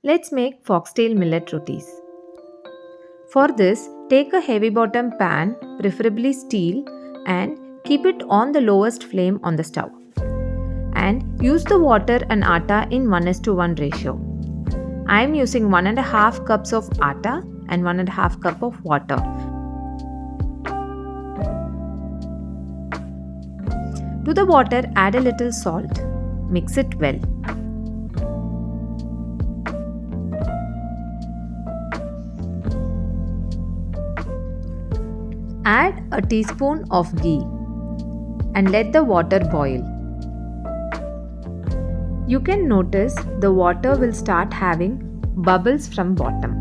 Let's make foxtail millet rotis. For this, take a heavy bottom pan, preferably steel, and keep it on the lowest flame on the stove. And use the water and atta in 1:1 ratio. I am using 1.5 cups of atta and 1.5 cup of water. To the water, add a little salt. Mix it well. Add a teaspoon of ghee and let the water boil. You can notice the water will start having bubbles from bottom.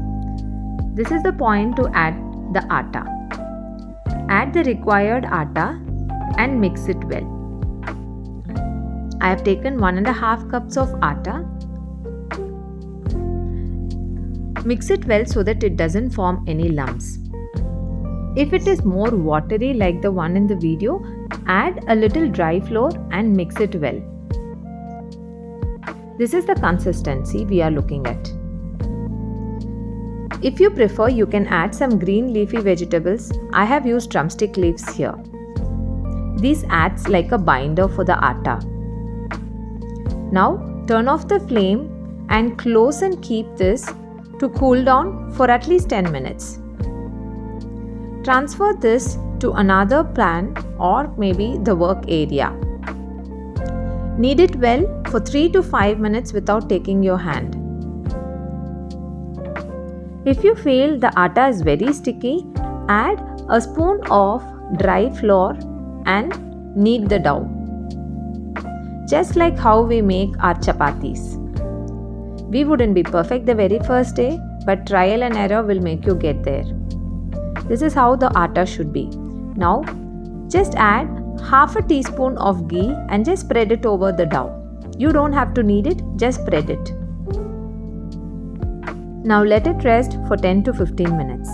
This is the point to add the atta. Add the required atta and mix it well. I have taken 1.5 cups of atta. Mix it well so that it doesn't form any lumps. If it is more watery like the one in the video, add a little dry flour and mix it well. This is the consistency we are looking at. If you prefer, you can add some green leafy vegetables. I have used drumstick leaves here. This acts like a binder for the atta. Now turn off the flame and close and keep this to cool down for at least 10 minutes. Transfer this to another pan or maybe the work area. Knead it well for 3 to 5 minutes without taking your hand. If you feel the atta is very sticky, add a spoon of dry flour and knead the dough. Just like how we make our chapatis. We wouldn't be perfect the very first day, but trial and error will make you get there. This is how the atta should be. Now, just add half a teaspoon of ghee and just spread it over the dough. You don't have to knead it, just spread it. Now let it rest for 10 to 15 minutes.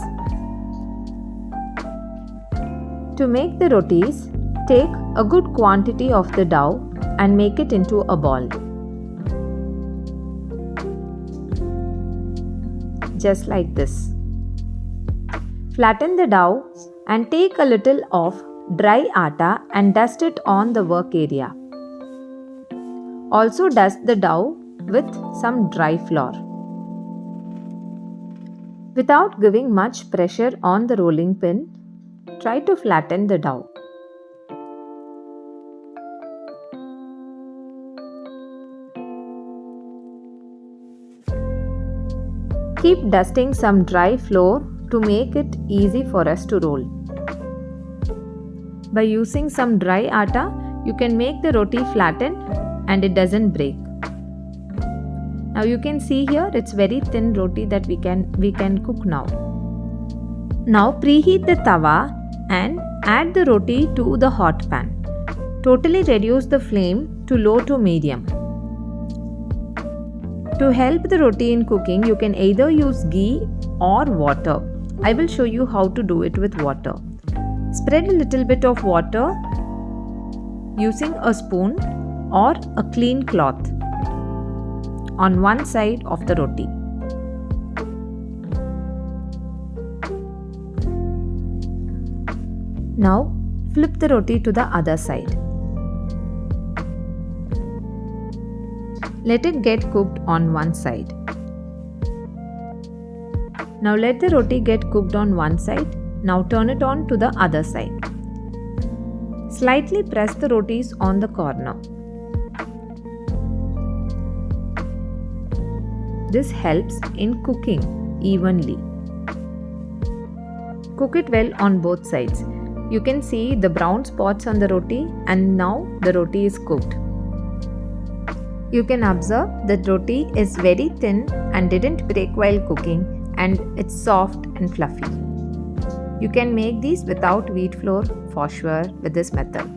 To make the rotis, take a good quantity of the dough and make it into a ball. Just like this. Flatten the dough and take a little of dry atta and dust it on the work area. Also dust the dough with some dry flour. Without giving much pressure on the rolling pin, try to flatten the dough. Keep dusting some dry flour to make it easy for us to roll. By using some dry atta, you can make the roti flatten and it doesn't break. Now you can see here it's very thin roti that we can cook now. Now preheat the tawa and add the roti to the hot pan. Totally reduce the flame to low to medium. To help the roti in cooking, you can either use ghee or water. I will show you how to do it with water. Spread a little bit of water using a spoon or a clean cloth on one side of the roti. Now flip the roti to the other side. Let it get cooked on one side. Now let the roti get cooked on one side. Now turn it on to the other side. Slightly press the rotis on the corner. This helps in cooking evenly. Cook it well on both sides. You can see the brown spots on the roti and now the roti is cooked. You can observe that roti is very thin and didn't break while cooking and it's soft and fluffy. You can make these without wheat flour for sure with this method.